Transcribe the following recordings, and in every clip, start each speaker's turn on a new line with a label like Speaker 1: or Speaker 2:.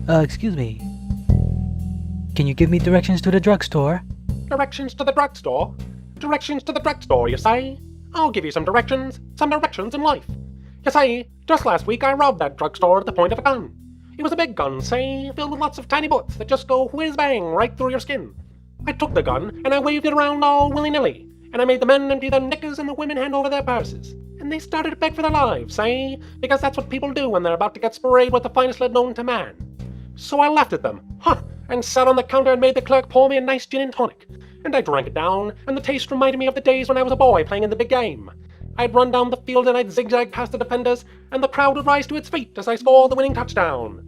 Speaker 1: Excuse me. Can you give me directions to the drugstore?
Speaker 2: Directions to the drugstore? Directions to the drugstore, you say? I'll give you some directions in life. You see, just last week I robbed that drugstore at the point of a gun. It was a big gun, see, filled with lots of tiny bullets that just go whiz-bang right through your skin. I took the gun, and I waved it around all willy-nilly, and I made the men empty their knickers and the women hand over their purses. And they started to beg for their lives, see, because that's what people do when they're about to get sprayed with the finest lead known to man. So I laughed at them, and sat on the counter and made the clerk pour me a nice gin and tonic. And I drank it down, and the taste reminded me of the days when I was a boy playing in the big game. I'd run down the field and I'd zigzag past the defenders, and the crowd would rise to its feet as I scored the winning touchdown.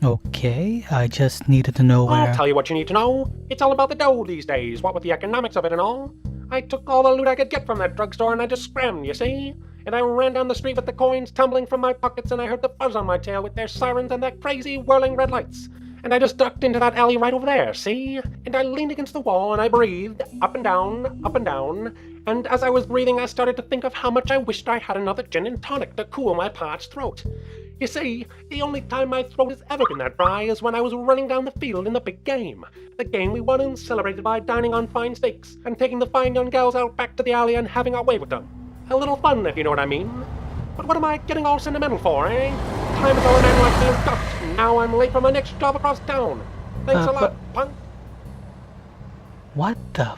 Speaker 1: Okay. I just needed to know where...
Speaker 2: I'll tell you what you need to know. It's all about the dough these days, what with the economics of it and all. I took all the loot I could get from that drugstore and I just scrammed, you see? And I ran down the street with the coins tumbling from my pockets, and I heard the buzz on my tail with their sirens and their crazy whirling red lights. And I just ducked into that alley right over there, see? And I leaned against the wall and I breathed, up and down, up and down. And as I was breathing, I started to think of how much I wished I had another gin and tonic to cool my parched throat. You see, the only time my throat has ever been that dry is when I was running down the field in the big game. The game we won and celebrated by dining on fine steaks and taking the fine young gals out back to the alley and having our way with them. A little fun, if you know what I mean. But what am I getting all sentimental for, eh? Time is all a man like me has got. Now I'm late for my next job across town. Thanks a lot, punk.
Speaker 1: What the